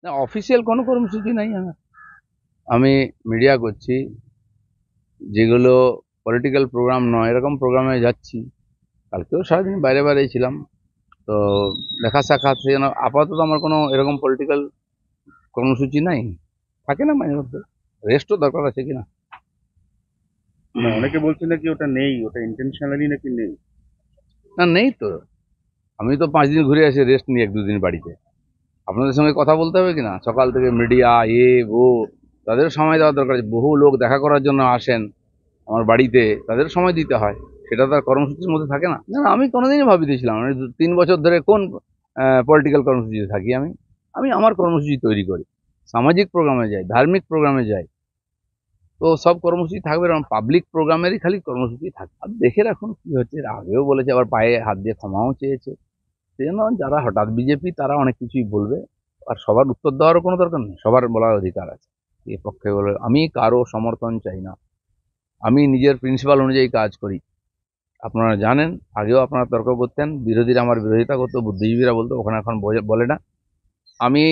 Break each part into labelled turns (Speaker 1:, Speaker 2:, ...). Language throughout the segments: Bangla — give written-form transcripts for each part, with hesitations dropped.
Speaker 1: না, অফিসিয়াল কোনো কর্মসূচি নাই আমার। আমি মিডিয়া করছি, যেগুলো পলিটিক্যাল প্রোগ্রাম নয় এরকম প্রোগ্রামে যাচ্ছি। কালকেও সারাদিন বাইরে বাইরে ছিলাম, তো দেখা সাক্ষাৎ যেন আপাতত আমার কোনো এরকম পলিটিক্যাল কর্মসূচি নাই, থাকে না মাঝে মধ্যে, রেস্টও দরকার আছে কিনা।
Speaker 2: না, অনেকে বলছে নাকি ওটা নেই, ওটা ইন্টেনশনালি নাকি নেই।
Speaker 1: না, নেই তো। আমি তো 5 দিন ঘুরে আসি রেস্ট নিয়ে, 1-2 দিন বাড়িতে। আপনাদের সঙ্গে কথা বলতে হবে কিনা, সকাল থেকে মিডিয়া ও তাদের সময় দেওয়া দরকার আছে। বহু লোক দেখা করার জন্য আসেন আমার বাড়িতে, তাদের সময় দিতে হয়, সেটা তার কর্মসূচির মধ্যে থাকে না। না, আমি কোনোদিনই ভাবিতেছিলাম, আমি 3 বছর ধরে কোন পলিটিক্যাল কর্মসূচিতে থাকি। আমি আমি আমার কর্মসূচি তৈরি করি, সামাজিক প্রোগ্রামে যাই, ধার্মিক প্রোগ্রামে যাই। তো সব কর্মসূচি থাকবে, এরকম পাবলিক প্রোগ্রামেরই খালি কর্মসূচি থাকবে। আর দেখে রাখুন কি হচ্ছে। এর আগেও বলেছে, আবার পায়ে হাত দিয়ে ক্ষমাও চেয়েছে। সেই জন্য যারা হঠাৎ বিজেপি তারা অনেক কিছুই বলবে, আর সবার উত্তর দেওয়ারও কোনো দরকার নেই, সবার বলার অধিকার আছে। এ পক্ষে বলে আমি কারো সমর্থন চাই না, আমি নিজের প্রিন্সিপাল অনুযায়ী কাজ করি। আপনারা জানেন, আগেও আপনারা তর্ক করতেন, বিরোধীরা আমার বিরোধিতা করতো, বুদ্ধিজীবীরা বলতো, ওখানে এখন বলে না। আমি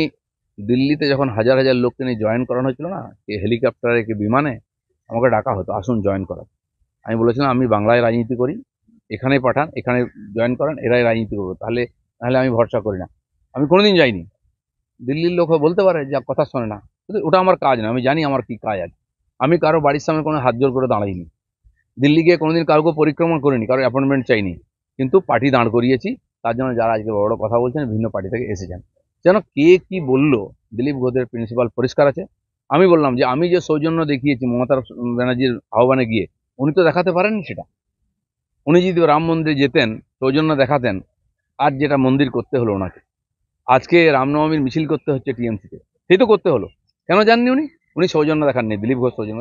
Speaker 1: দিল্লিতে যখন হাজার হাজার লোককে নিয়ে জয়েন করানো হয়েছিল না, কি হেলিকপ্টারে কি বিমানে, আমাকে ডাকা হতো আসুন জয়েন করার। আমি বলেছিলাম আমি বাংলায় রাজনীতি করি, এখানে পাঠান, এখানে জয়েন করেন, এরাই রাজনীতি করবো, তাহলে আমি ভরসা করি না। আমি কোনোদিন যাইনি। দিল্লির লোক বলতে পারে যা কথা শোনে না, কিন্তু ওটা আমার কাজ না, আমি জানি আমার কি কাজ আছে। আমি কারো বাড়ির সামনে কোনো হাত জোর করে দাঁড়াইনি, দিল্লি গিয়ে কোনোদিন কাউকে পরিক্রমা করিনি, কারো অ্যাপয়েন্টমেন্ট চাইনি। কিন্তু পার্টি দাঁড় করিয়েছি, তার জন্য যারা আজকে বড় বড় কথা বলছেন বিভিন্ন পার্টি থেকে এসেছেন। যেন কে কি বললো, দিলীপ ঘোষের প্রিন্সিপাল পরিষ্কার আছে। আমি বললাম যে আমি যে সৌজন্য দেখিয়েছি মমতা ব্যানার্জির আহ্বানে গিয়ে, উনি তো দেখাতে পারেননি সেটা। উনি যদি রাম মন্দিরে যেতেন, সৌজন্য দেখাতেন, আর যেটা মন্দির করতে হলো ওনাকে, আজকে রামনবমীর মিছিল করতে হচ্ছে টিএমসিতে, সেই তো করতে হলো। কেন জাননি উনি? উনি সৌজন্য দেখাননি, দিলীপ ঘোষ সৌজন্য